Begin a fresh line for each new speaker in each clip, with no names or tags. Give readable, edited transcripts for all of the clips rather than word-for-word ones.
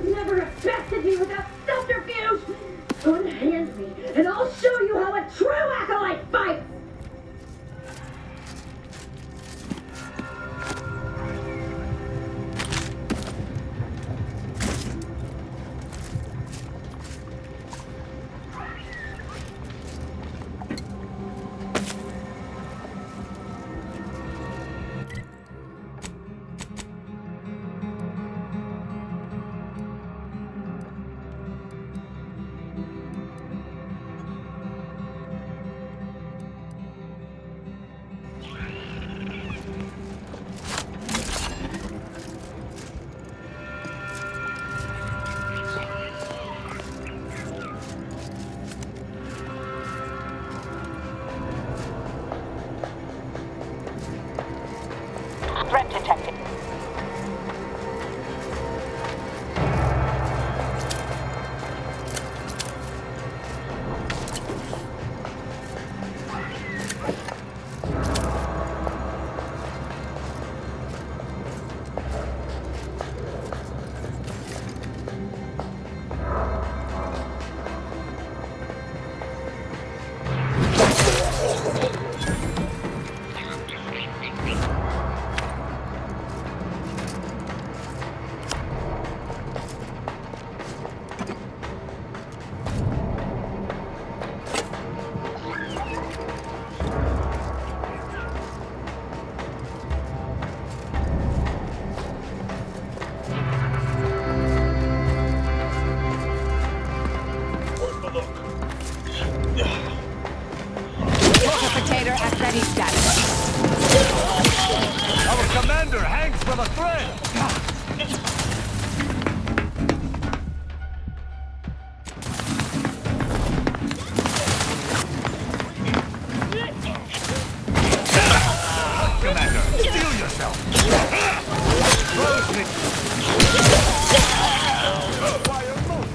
You've never respected me without subterfuge! Unhand me, and I'll show you how a true acolyte fights!
Threat detected.
Potato at ready status.
Our commander hangs from a thread! Commander, steel yourself! Close it! Fire move!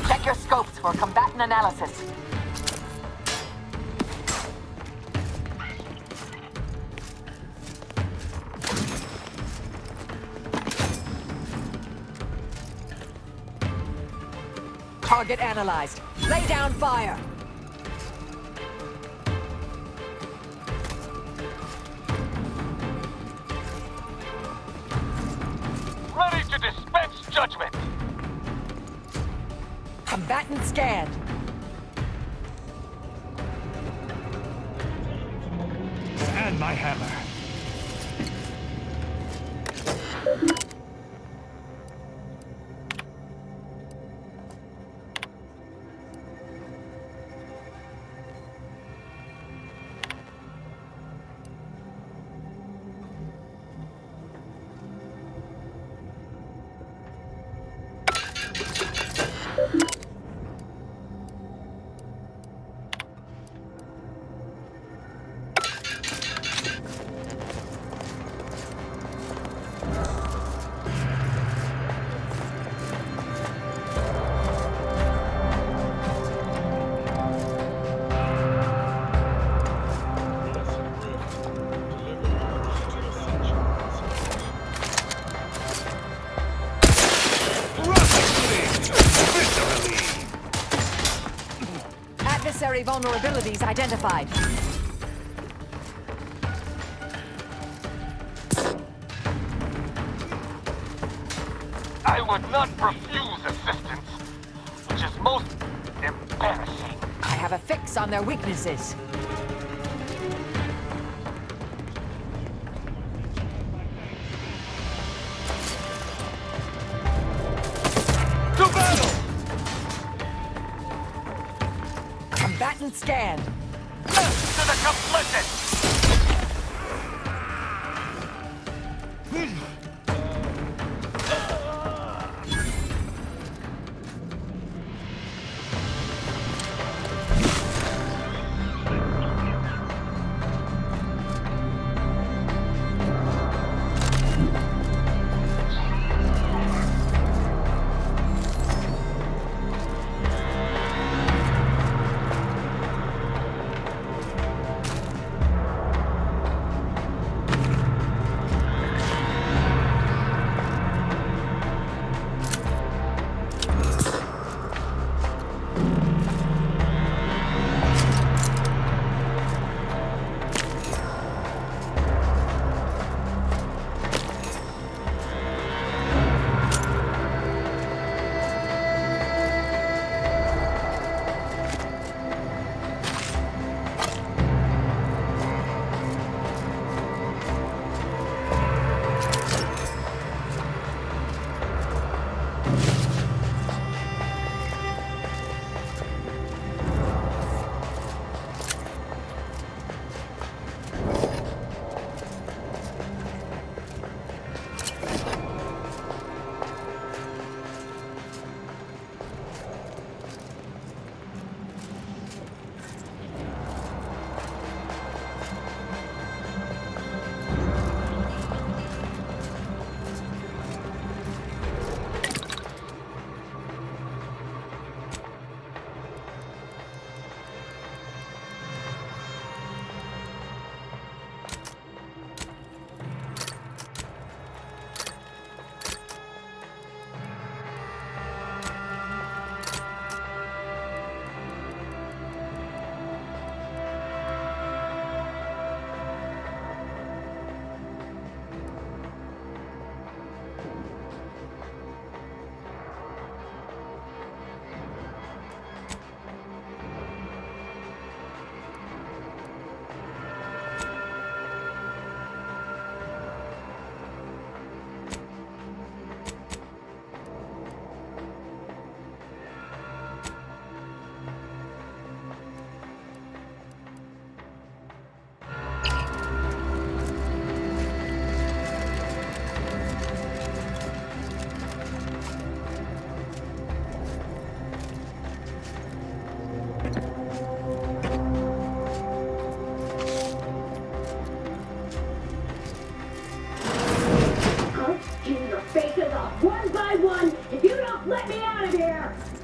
Check your scopes for combatant analysis.
Target analyzed. Lay down fire.
Ready to dispense judgment.
Combatant scanned.
And my hammer.
Adversary vulnerabilities identified.
I would not refuse assistance, which is most embarrassing.
I have a fix on their weaknesses.
To battle!
Combatant scanned.
To the complicit!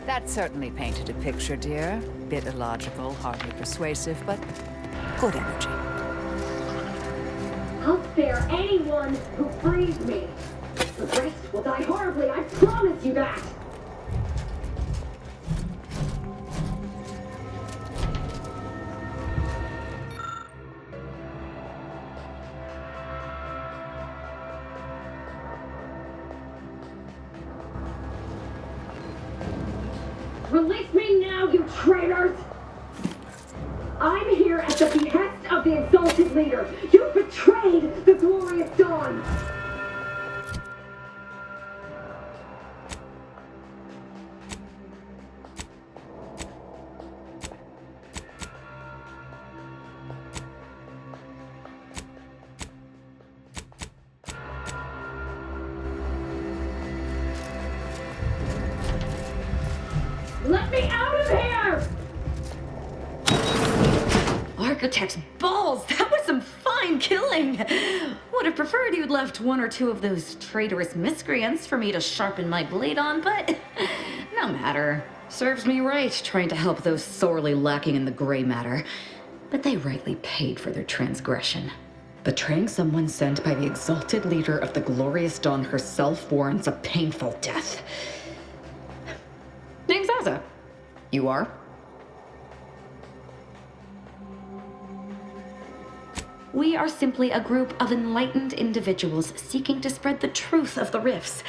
That certainly painted a picture, dear. Bit illogical, hardly persuasive, but good energy.
I'll spare anyone who frees me. The rest will die horribly, I promise you that. Release me now, you traitors! I'm here at the behest of the exalted leader. You betrayed the glorious dawn! Let me out of here!
Architect's balls! That was some fine killing! Would have preferred you'd left one or two of those traitorous miscreants for me to sharpen my blade on, but no matter. Serves me right trying to help those sorely lacking in the gray matter. But they rightly paid for their transgression. Betraying someone sent by the exalted leader of the glorious dawn herself warrants a painful death. Name's Azza. You are? We are simply a group of enlightened individuals seeking to spread the truth of the rifts,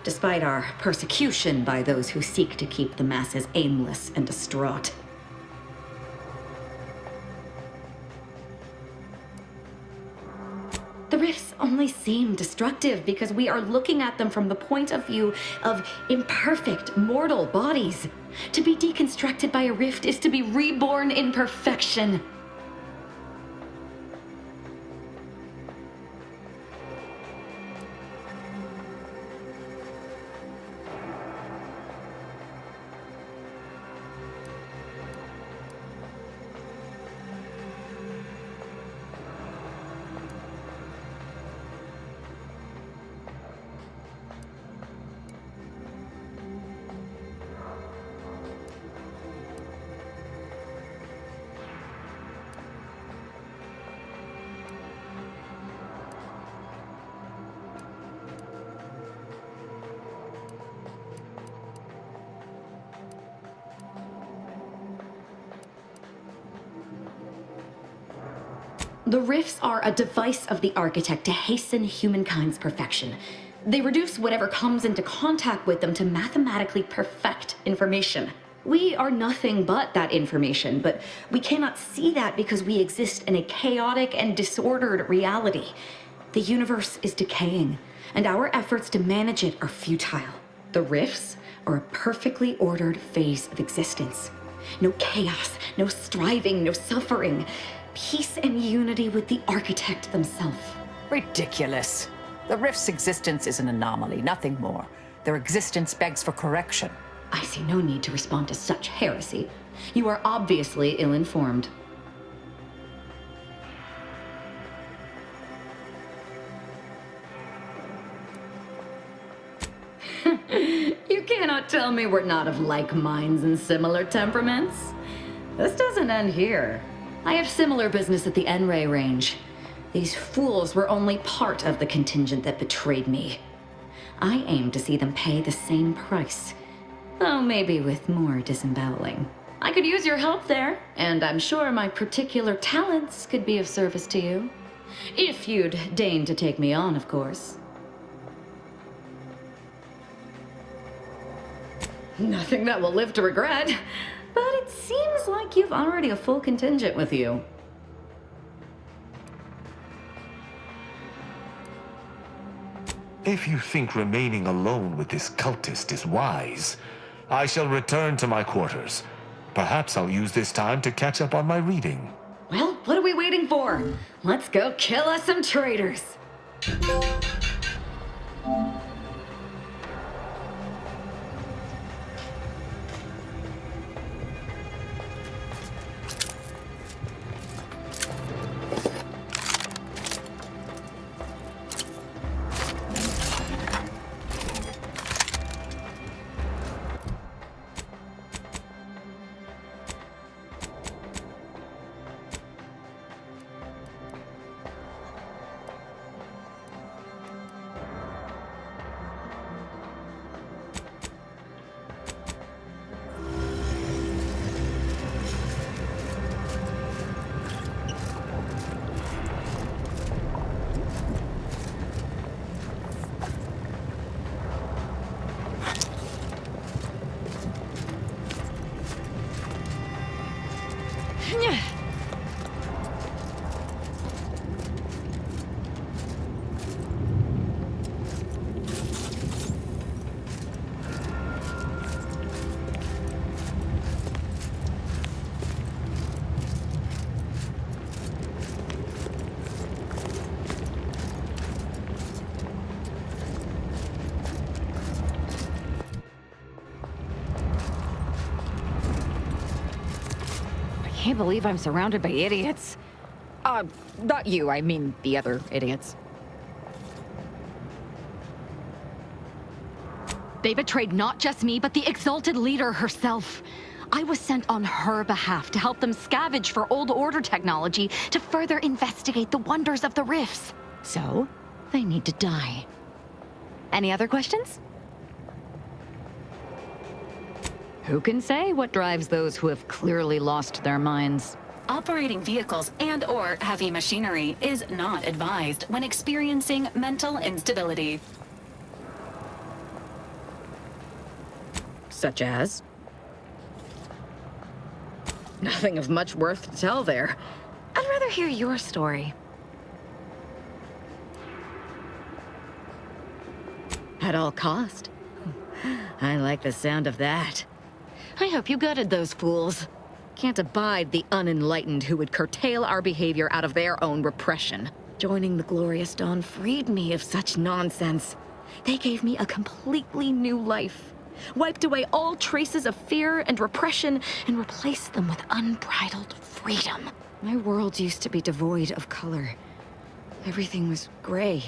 despite our persecution by those who seek to keep the masses aimless and distraught. The rifts only seem destructive because we are looking at them from the point of view of imperfect, mortal bodies. To be deconstructed by a rift is to be reborn in perfection. The rifts are a device of the architect to hasten humankind's perfection. They reduce whatever comes into contact with them to mathematically perfect information. We are nothing but that information, but we cannot see that because we exist in a chaotic and disordered reality. The universe is decaying, and our efforts to manage it are futile. The rifts are a perfectly ordered phase of existence. No chaos, no striving, no suffering. Peace and unity with the architect themselves.
Ridiculous. The rift's existence is an anomaly, nothing more. Their existence begs for correction.
I see no need to respond to such heresy. You are obviously ill-informed. You cannot tell me we're not of like minds and similar temperaments. This doesn't end here. I have similar business at the N-Ray range. These fools were only part of the contingent that betrayed me. I aim to see them pay the same price, though maybe with more disemboweling. I could use your help there, and I'm sure my particular talents could be of service to you. If you'd deign to take me on, of course. Nothing that will live to regret. But it seems like you've already a full contingent with you.
If you think remaining alone with this cultist is wise, I shall return to my quarters. Perhaps I'll use this time to catch up on my reading.
Well, what are we waiting for? Let's go kill us some traitors.
I can't believe I'm surrounded by idiots. Not you, I mean the other idiots. They betrayed not just me, but the Exalted Leader herself. I was sent on her behalf to help them scavenge for Old Order technology to further investigate the wonders of the rifts. So, they need to die. Any other questions? Who can say what drives those who have clearly lost their minds?
Operating vehicles and/or heavy machinery is not advised when experiencing mental instability.
Such as? Nothing of much worth to tell there. I'd rather hear your story. At all cost. I like the sound of that. I hope you gutted those fools. Can't abide the unenlightened who would curtail our behavior out of their own repression. Joining the Glorious Dawn freed me of such nonsense. They gave me a completely new life. Wiped away all traces of fear and repression and replaced them with unbridled freedom. My world used to be devoid of color. Everything was gray.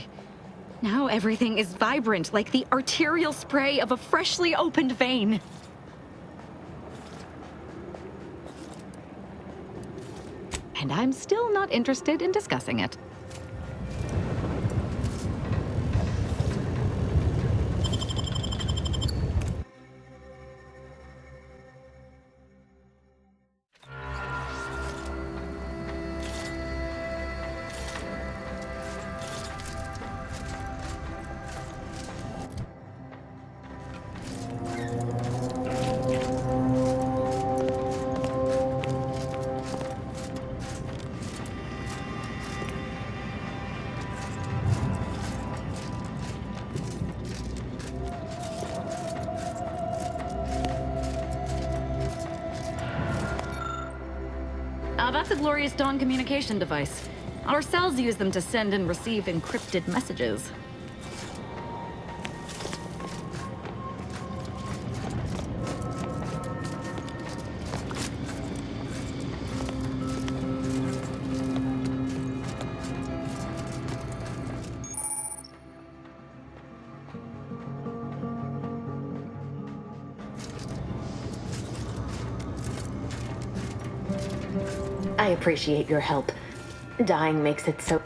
Now everything is vibrant, like the arterial spray of a freshly opened vein. And I'm still not interested in discussing it. That's a Glorious Dawn communication device. Our cells use them to send and receive encrypted messages.
I appreciate your help. Dying makes it so...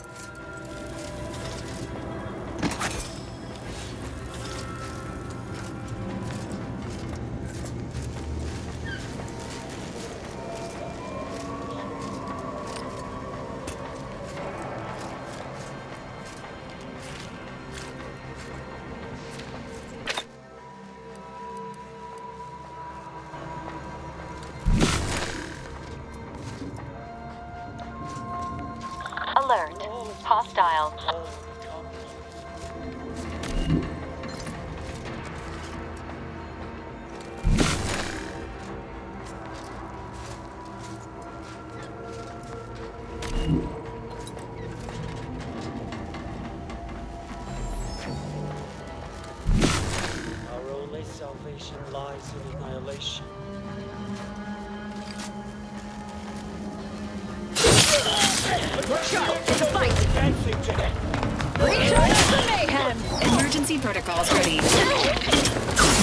Alert. Hostile.
Our only salvation lies in annihilation.
It's a fight! Recharge the mayhem!
Emergency protocols ready.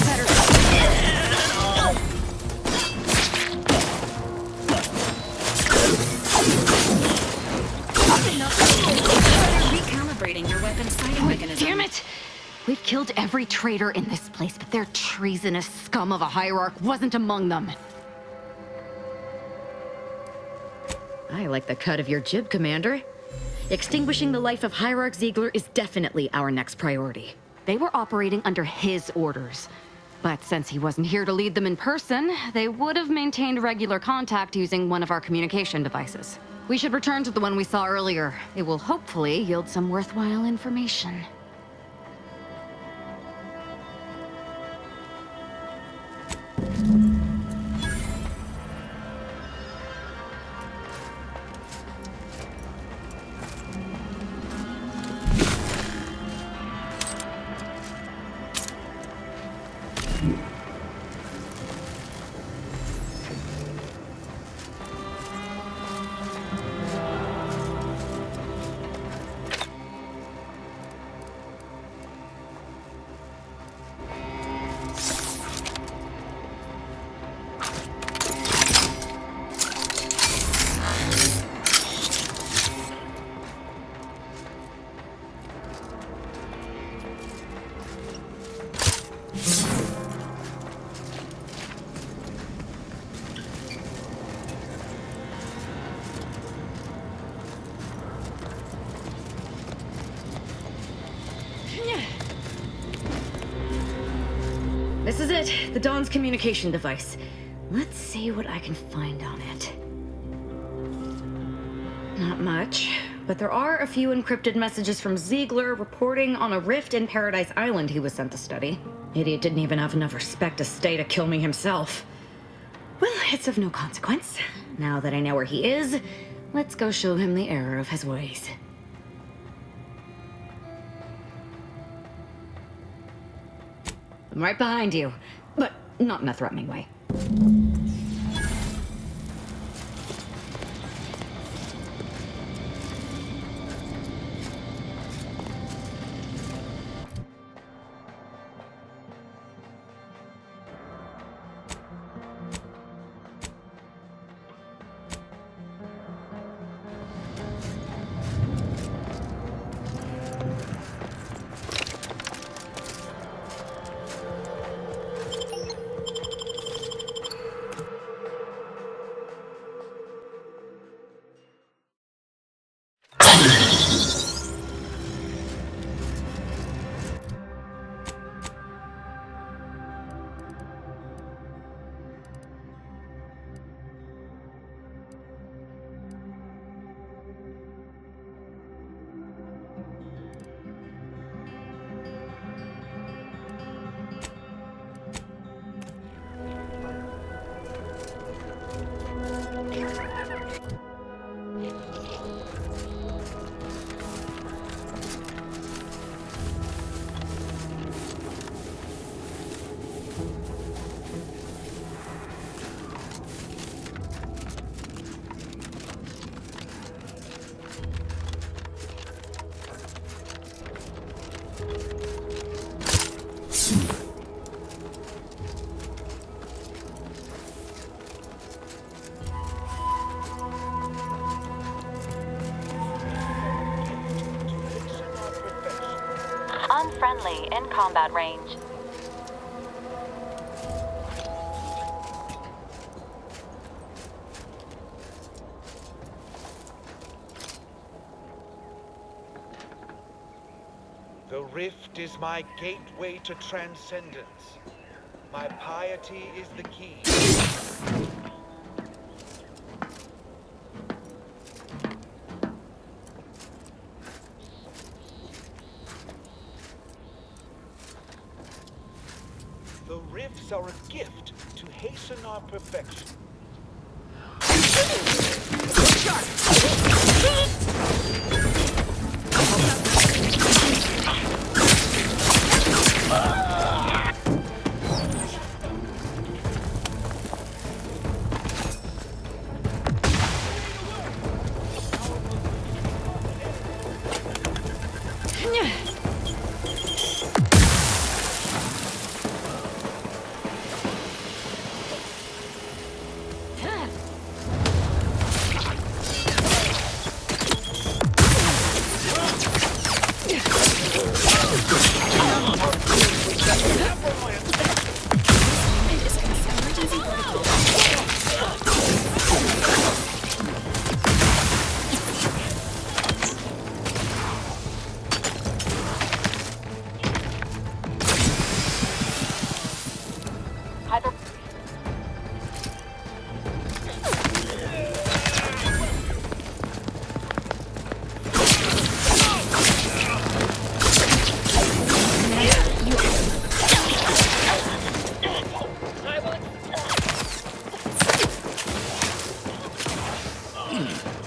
Better
Recalibrating your weapon's sighting mechanism.
Damn it! We've killed every traitor in this place, but their treasonous scum of a hierarch wasn't among them. I like the cut of your jib, Commander. Extinguishing the life of Hierarch Ziegler is definitely our next priority. They were operating under his orders. But since he wasn't here to lead them in person, they would have maintained regular contact using one of our communication devices. We should return to the one we saw earlier. It will hopefully yield some worthwhile information. This is it, the Dawn's communication device. Let's see what I can find on it. Not much, but there are a few encrypted messages from Ziegler reporting on a rift in Paradise Island he was sent to study. Idiot didn't even have enough respect to stay to kill me himself. Well, it's of no consequence. Now that I know where he is, let's go show him the error of his ways. I'm right behind you, but not in a threatening way.
Unfriendly in combat range.
The rift is my gateway to transcendence. My piety is the key. The rifts are a gift to hasten our perfection.
insane.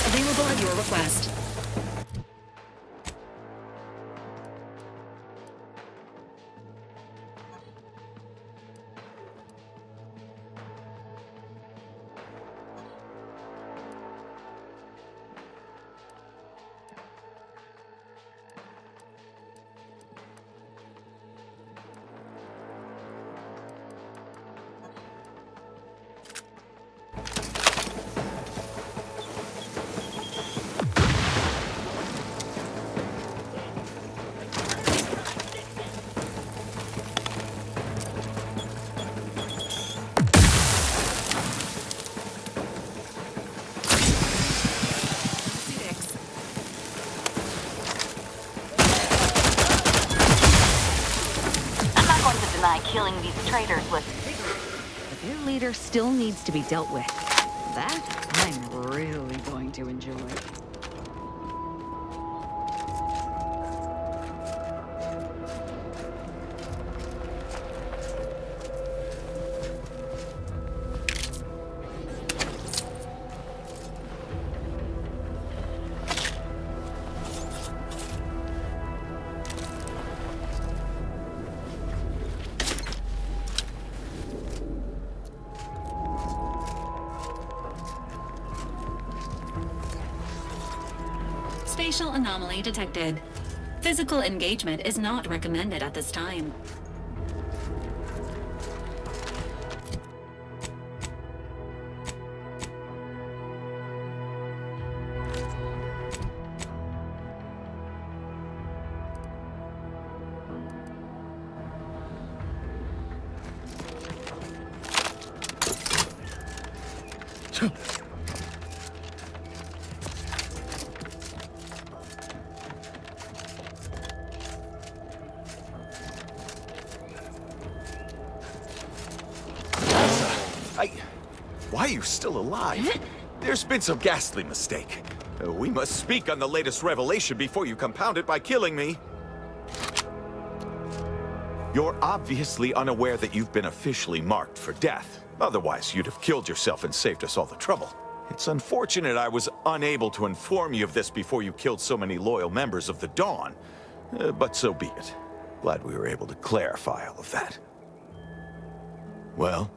Available at your request.
Killing these traitors with...
But their leader still needs to be dealt with. That I'm really going to enjoy.
Spatial anomaly detected. Physical engagement is not recommended at this time.
Why are you still alive? There's been some ghastly mistake. We must speak on the latest revelation before you compound it by killing me. You're obviously unaware that you've been officially marked for death. Otherwise, you'd have killed yourself and saved us all the trouble. It's unfortunate I was unable to inform you of this before you killed so many loyal members of the Dawn. But so be it. Glad we were able to clarify all of that. Well?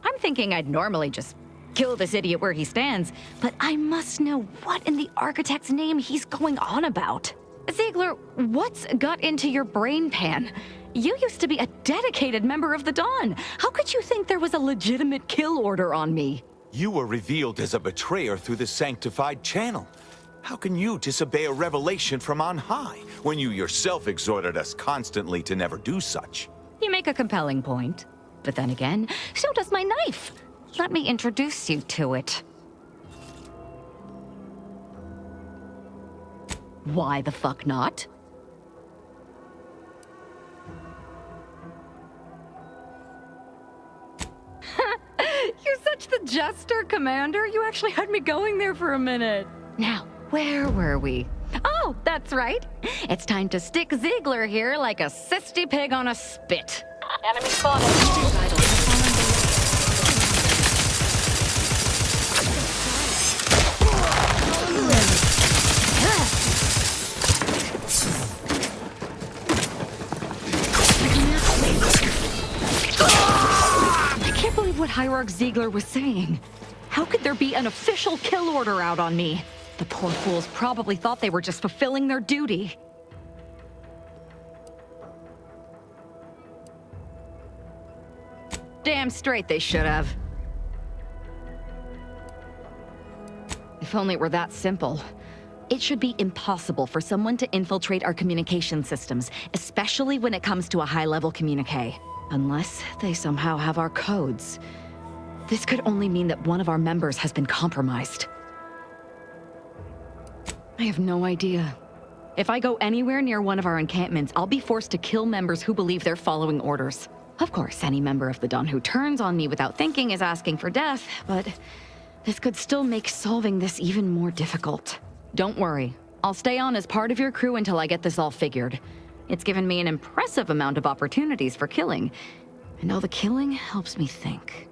I'm thinking I'd normally just kill this idiot where he stands, but I must know what in the architect's name he's going on about. Ziegler, what's got into your brain pan? You used to be a dedicated member of the Dawn. How could you think there was a legitimate kill order on me?
You were revealed as a betrayer through the sanctified channel. How can you disobey a revelation from on high, when you yourself exhorted us constantly to never do such?
You make a compelling point. But then again, so does my knife. Let me introduce you to it. Why the fuck not? You're such the jester, Commander. You actually had me going there for a minute. Now, where were we? Oh, that's right. It's time to stick Ziegler here like a cysty pig on a spit.
Enemy spotted.
I can't believe what Hierarch Ziegler was saying. How could there be an official kill order out on me? The poor fools probably thought they were just fulfilling their duty. Damn straight they should have. If only it were that simple. It should be impossible for someone to infiltrate our communication systems, especially when it comes to a high-level communique. Unless they somehow have our codes. This could only mean that one of our members has been compromised. I have no idea. If I go anywhere near one of our encampments, I'll be forced to kill members who believe they're following orders. Of course, any member of the Dawn who turns on me without thinking is asking for death, but this could still make solving this even more difficult. Don't worry. I'll stay on as part of your crew until I get this all figured. It's given me an impressive amount of opportunities for killing, and all the killing helps me think.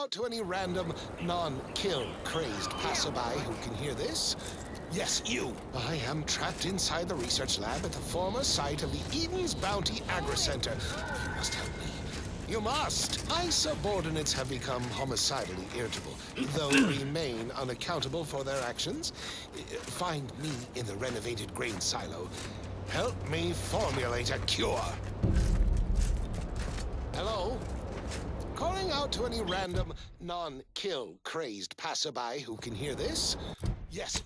out to any random, non-kill crazed passerby who can hear this. Yes, you. I am trapped inside the research lab at the former site of the Eden's Bounty Agri-Center. You must help me. You must! My subordinates have become homicidally irritable, though remain unaccountable for their actions. Find me in the renovated grain silo. Help me formulate a cure. Hello? Calling out to any random, non-kill crazed passerby who can hear this? Yes.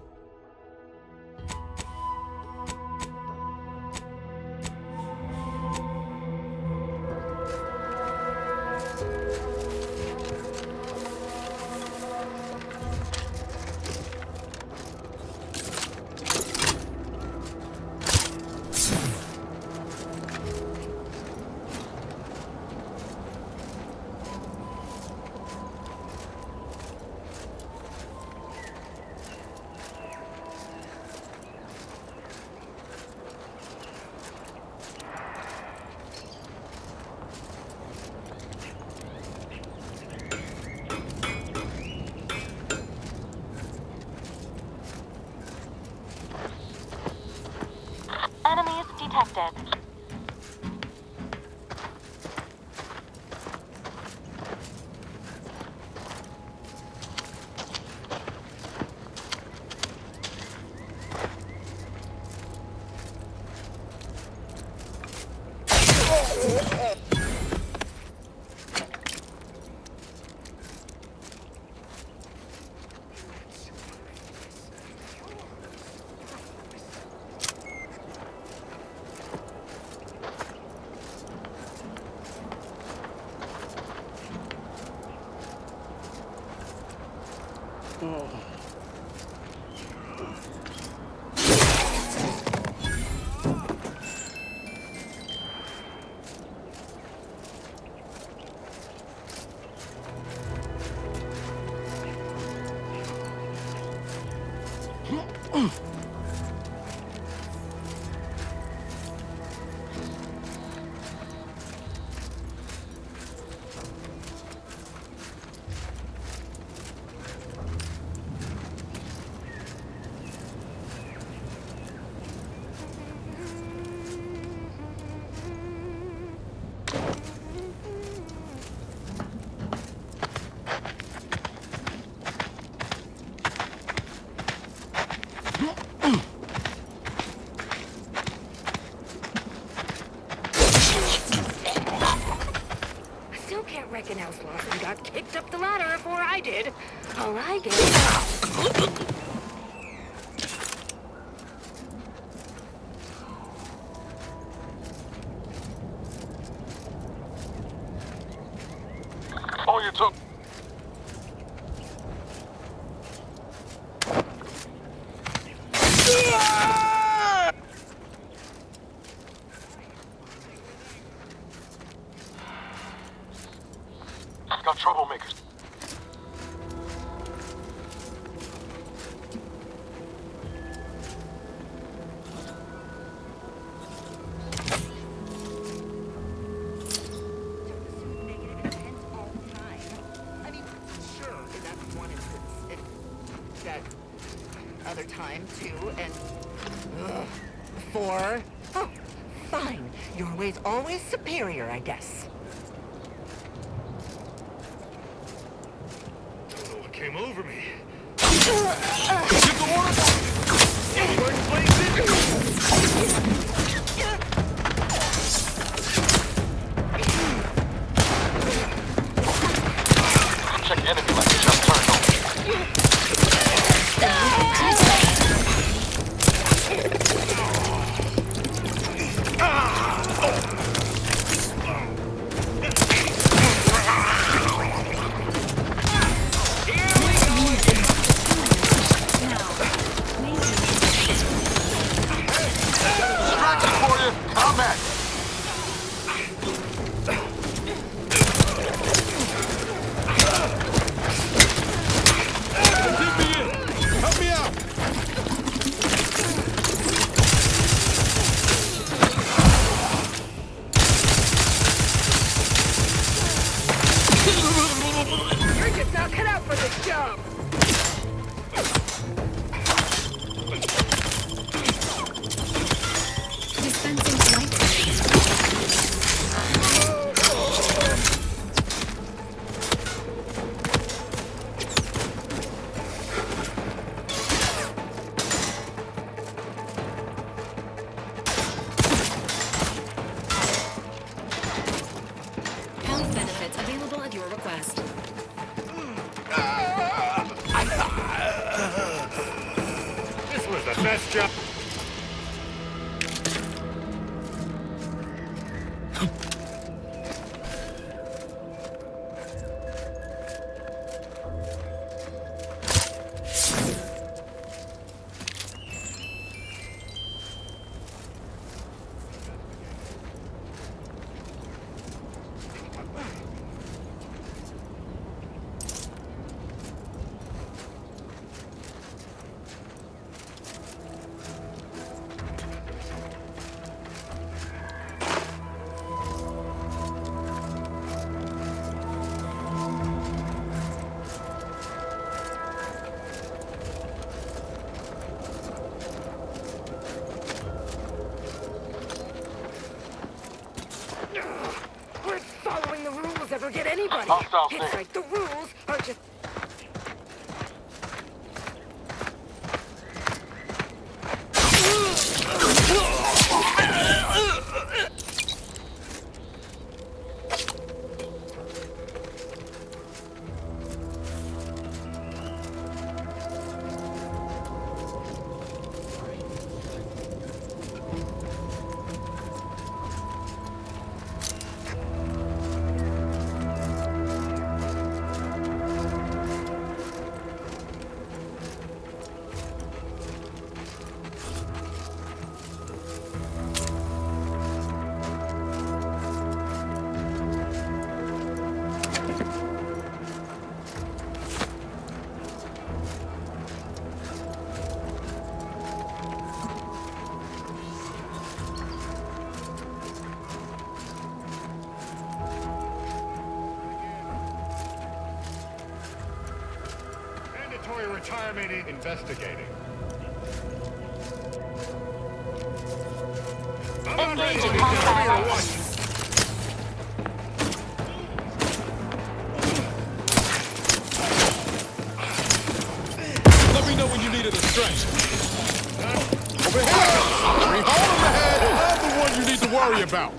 Enemies detected.
Rittenhouse Lawson got kicked up the ladder before I did. All I get...
Oh, you took... Got troublemakers.
Other time, too, and... Four. Oh, fine. Your way's always superior, I guess.
I don't know what came over me.
Get
the water! Workplace check enemy like just turned on.
up!
Dispensing light. Health benefits available at your request.
This was the best job.
Would following the rules ever get anybody?
Hostile
It's
thing.
like the rules are just...
Mandatory retirement investigating. I'm not ready to be done. Watch.
Let me know when you needed a stretch. Over here! Three hole in the head! I'm the one you need to worry about.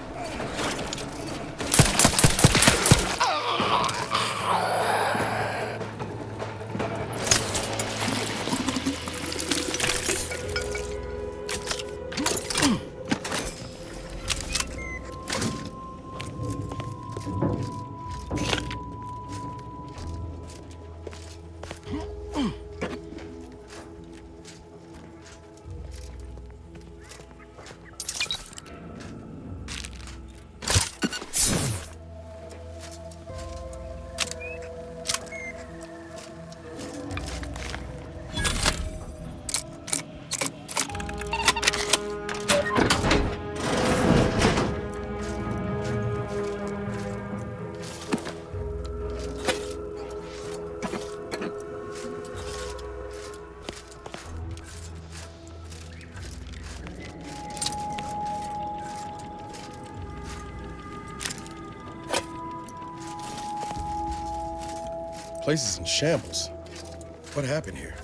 Place is in shambles. What happened here?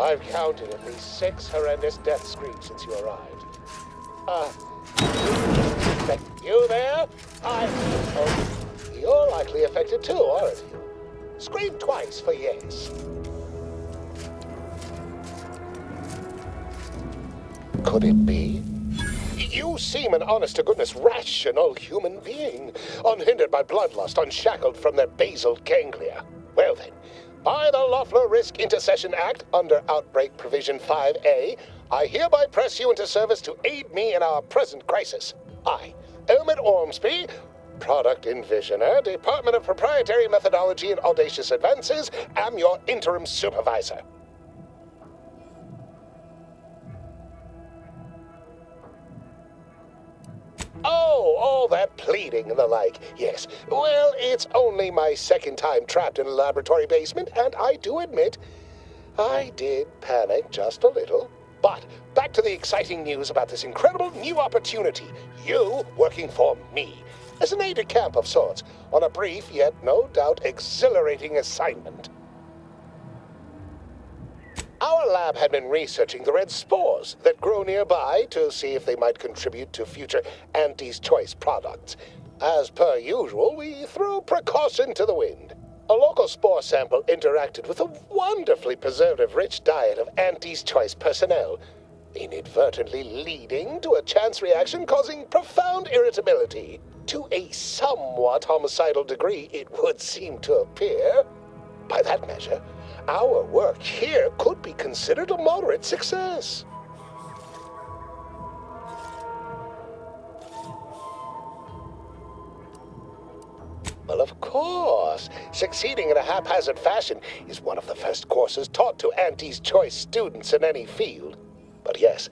I've counted at least 6 horrendous death screams since you arrived. You there? Oh, you're likely affected too, aren't you? Scream twice for yes. Could it be? You seem an honest-to-goodness rational human being, unhindered by bloodlust, unshackled from their basal ganglia. Well then, by the Loeffler Risk Intercession Act, under Outbreak Provision 5A, I hereby press you into service to aid me in our present crisis. I, Elmet Ormsby, Product Envisioner, Department of Proprietary Methodology and Audacious Advances, am your interim supervisor. Oh, all that pleading and the like. Yes. Well, it's only my second time trapped in a laboratory basement, and I do admit, I did panic just a little. But back to the exciting news about this incredible new opportunity. You working for me, as an aide-de-camp of sorts, on a brief yet no doubt exhilarating assignment. Our lab had been researching the red spores that grow nearby to see if they might contribute to future Auntie's Choice products. As per usual, we threw precaution to the wind. A local spore sample interacted with a wonderfully preservative-rich diet of Auntie's Choice personnel, inadvertently leading to a chance reaction causing profound irritability. To a somewhat homicidal degree, it would seem to appear. By that measure, our work here could be considered a moderate success. Well, of course, succeeding in a haphazard fashion is one of the first courses taught to Auntie's Choice students in any field. But yes,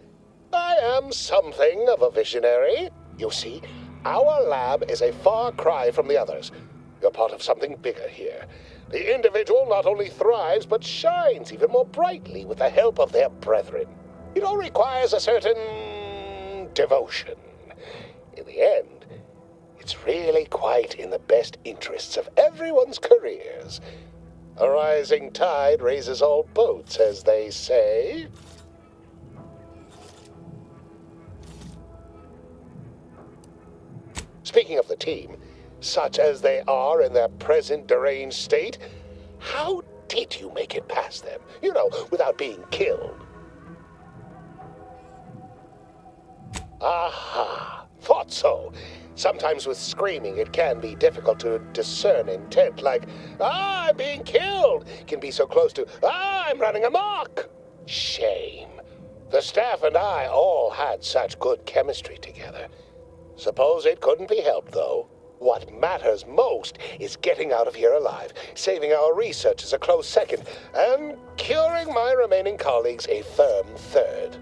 I am something of a visionary. You see, our lab is a far cry from the others. You're part of something bigger here. The individual not only thrives, but shines even more brightly with the help of their brethren. It all requires a certain devotion. In the end, it's really quite in the best interests of everyone's careers. A rising tide raises all boats, as they say. Speaking of the team, such as they are in their present deranged state, how did you make it past them? You know, without being killed. Aha, thought so. Sometimes with screaming, it can be difficult to discern intent, like, I'm being killed, can be so close to, I'm running amok. Shame. The staff and I all had such good chemistry together. Suppose it couldn't be helped, though. What matters most is getting out of here alive, saving our researchers a close second, and curing my remaining colleagues a firm third.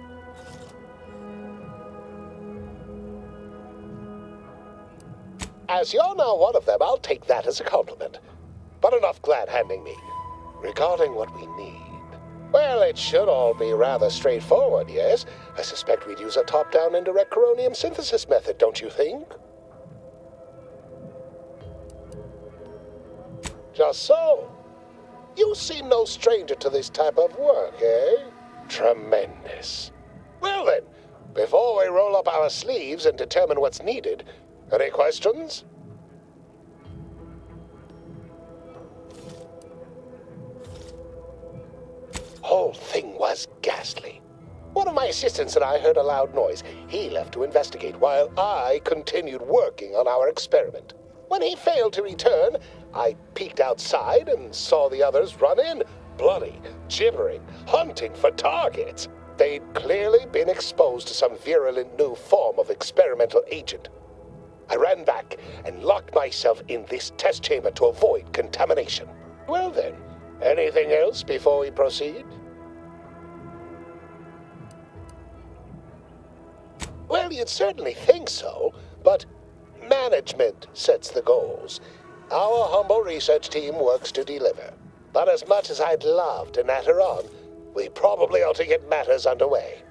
As you're now one of them, I'll take that as a compliment. But enough glad-handing me. Regarding what we need, well, it should all be rather straightforward, yes? I suspect we'd use a top-down indirect coronium synthesis method, don't you think? Just so. You seem no stranger to this type of work, eh? Tremendous. Well then, before we roll up our sleeves and determine what's needed, any questions? Whole thing was ghastly. One of my assistants and I heard a loud noise. He left to investigate while I continued working on our experiment. When he failed to return, I peeked outside and saw the others run in, bloody, gibbering, hunting for targets. They'd clearly been exposed to some virulent new form of experimental agent. I ran back and locked myself in this test chamber to avoid contamination. Well then, anything else before we proceed? Well, you'd certainly think so, but management sets the goals. Our humble research team works to deliver. But as much as I'd love to natter on, we probably ought to get matters underway.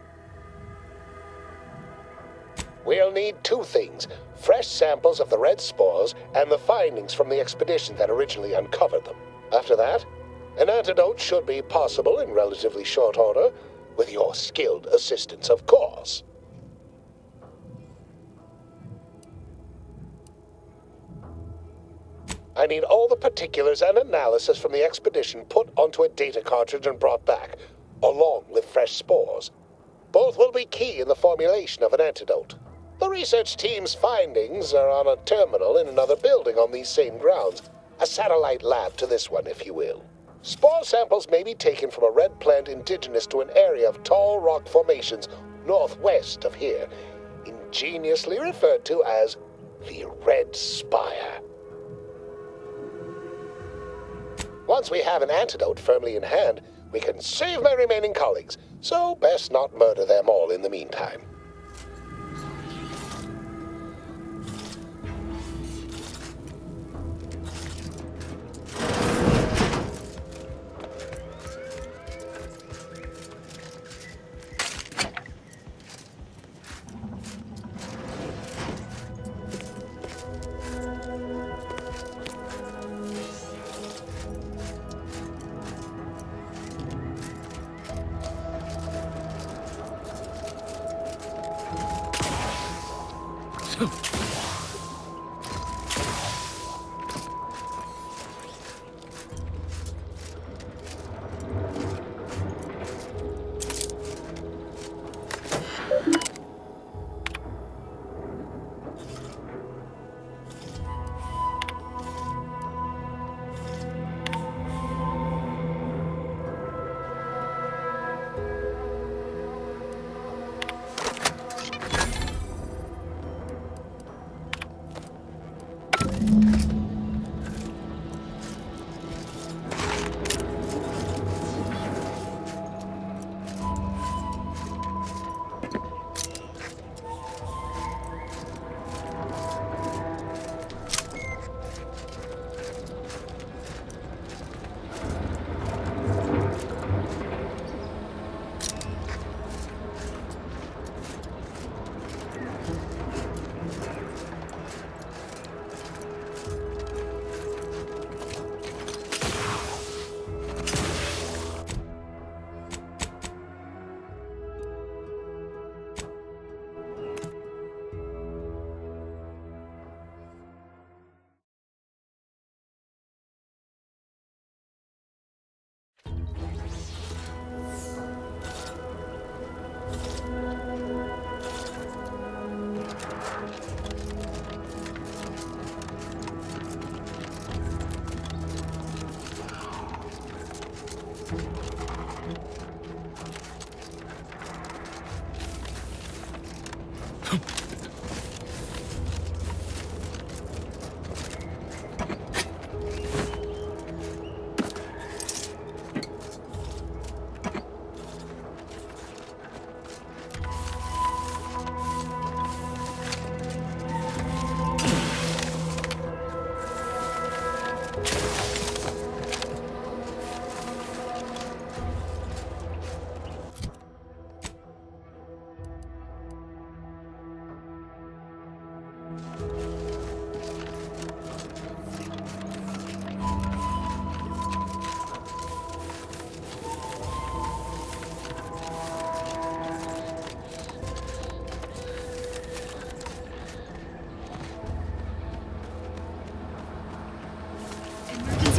We'll need two things: fresh samples of the red spores and the findings from the expedition that originally uncovered them. After that, An antidote should be possible in relatively short order, with your skilled assistance, of course. I need all the particulars and analysis from the expedition put onto a data cartridge and brought back, along with fresh spores. Both will be key in the formulation of an antidote. The research team's findings are on a terminal in another building on these same grounds. A satellite lab to this one, if you will. Spore samples may be taken from a red plant indigenous to an area of tall rock formations northwest of here, ingeniously referred to as the Red Spire. Once we have an antidote firmly in hand, we can save my remaining colleagues, so best not murder them all in the meantime.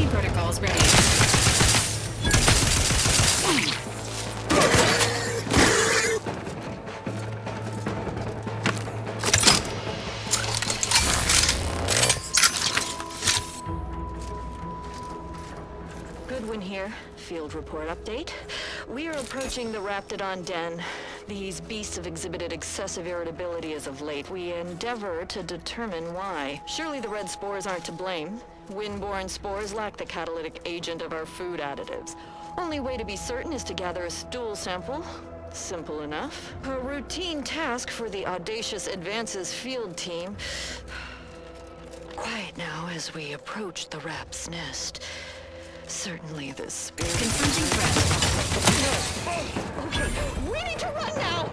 Protocols ready.
Goodwin here. Field report update. We are approaching the Raptidon den. These beasts have exhibited excessive irritability as of late. We endeavor to determine why. Surely the red spores aren't to blame. Wind-borne spores lack the catalytic agent of our food additives. Only way to be certain is to gather a stool sample. Simple enough. A routine task for the audacious Advances field team. Quiet now as we approach the rap's nest. Certainly the spirit...
Confronting threat.
Okay, we need to run now!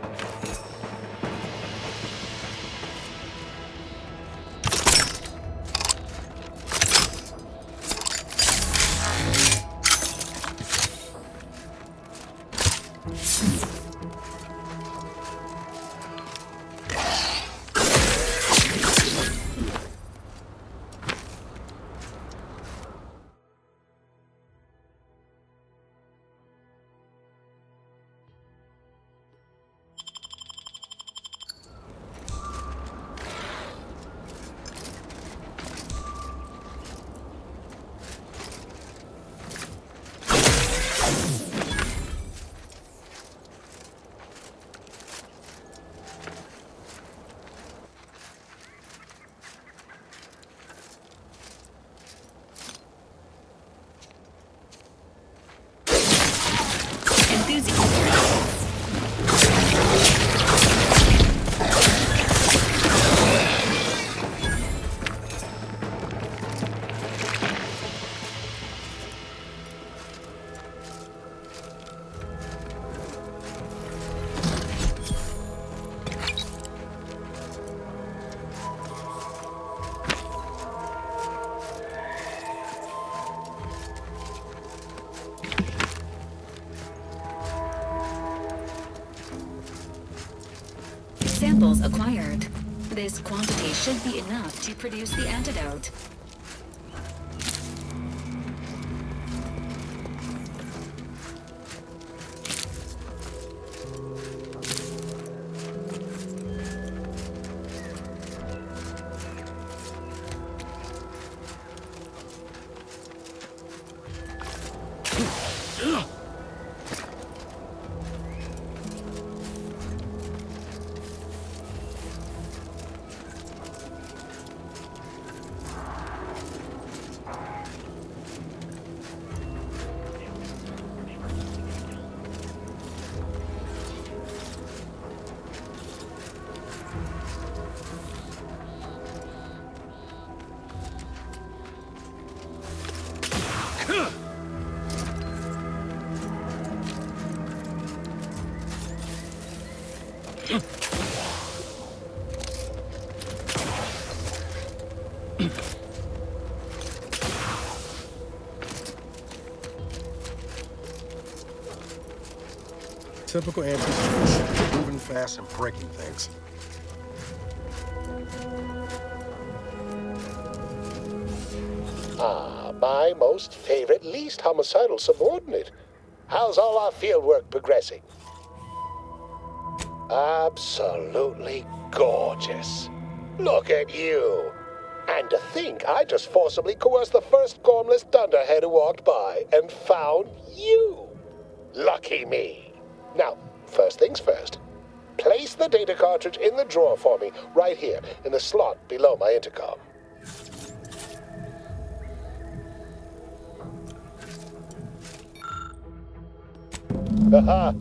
samples acquired. This quantity should be enough to produce the antidote.
Typical anti-social, moving fast and breaking things.
Ah, my most favorite, least homicidal subordinate. How's all our fieldwork progressing? Absolutely gorgeous. Look at you. And to think I just forcibly coerced the first gormless dunderhead who walked by and found you. Lucky me. Now, first things first. Place the data cartridge in the drawer for me, right here, in the slot below my intercom. Aha!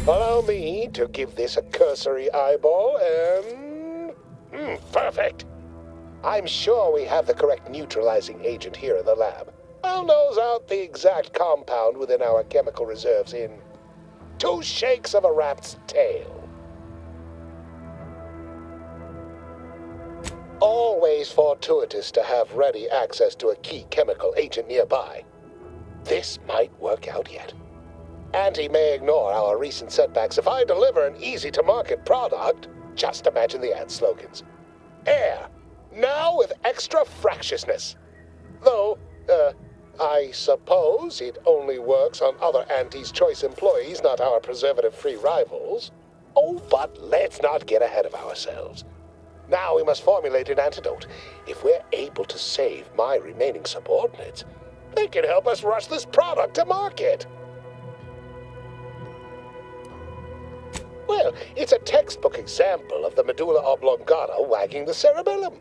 Allow me to give this a cursory eyeball and... perfect! I'm sure we have the correct neutralizing agent here in the lab. I'll nose out the exact compound within our chemical reserves in 2 shakes of a rat's tail. Always fortuitous to have ready access to a key chemical agent nearby. This might work out yet. Auntie may ignore our recent setbacks if I deliver an easy-to-market product. Just imagine the ad slogans. Air, now with extra fractiousness. Though, I suppose it only works on other Auntie's Choice employees, not our preservative-free rivals. Oh, but let's not get ahead of ourselves. Now we must formulate an antidote. If we're able to save my remaining subordinates, they can help us rush this product to market. Well, it's a textbook example of the medulla oblongata wagging the cerebellum.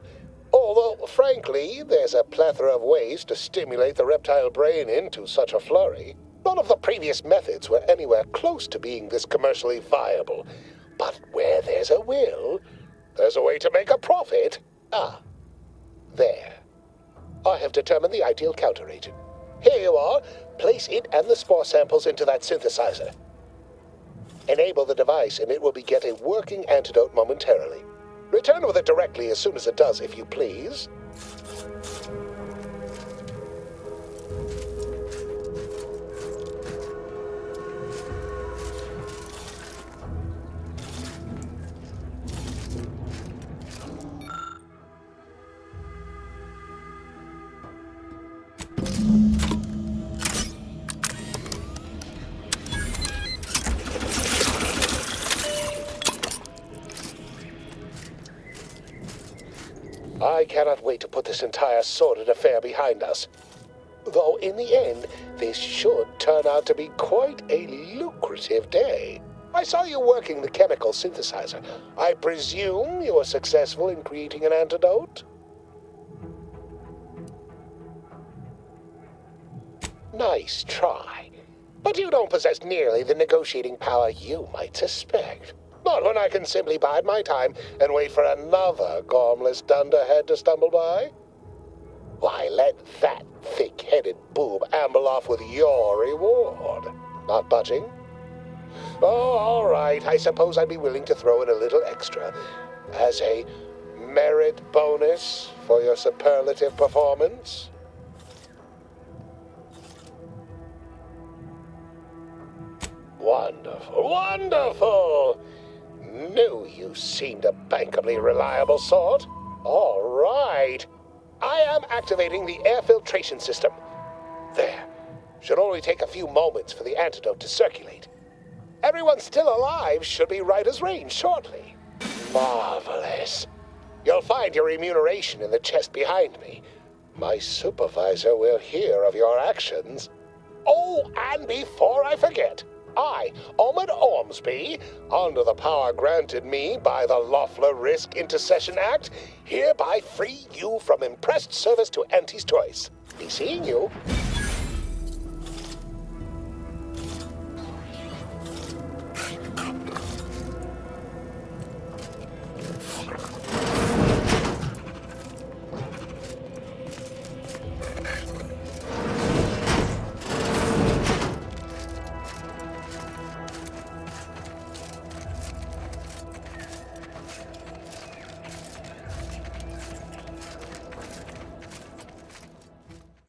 Although, frankly, there's a plethora of ways to stimulate the reptile brain into such a flurry. None of the previous methods were anywhere close to being this commercially viable. But where there's a will, there's a way to make a profit. Ah, there. I have determined the ideal counteragent. Here you are. Place it and the spore samples into that synthesizer. Enable the device and it will beget a working antidote momentarily. Return with it directly as soon as it does, if you please. I cannot wait to put this entire sordid affair behind us. Though in the end, this should turn out to be quite a lucrative day. I saw you working the chemical synthesizer. I presume you were successful in creating an antidote? Nice try. But you don't possess nearly the negotiating power you might suspect. Not when I can simply bide my time and wait for another gormless dunderhead to stumble by. Why, let that thick-headed boob amble off with your reward. Not budging? Oh, all right. I suppose I'd be willing to throw in a little extra as a merit bonus for your superlative performance. Wonderful, wonderful! knew you seemed a bankably reliable sort. All right. I am activating the air filtration system. There. Should only take a few moments for the antidote to circulate. Everyone still alive should be right as rain shortly. Marvelous. You'll find your remuneration in the chest behind me. My supervisor will hear of your actions. Oh, and before I forget, I, Omid Ormsby, under the power granted me by the Loeffler Risk Intercession Act, hereby free you from impressed service to Auntie's choice. Be seeing you.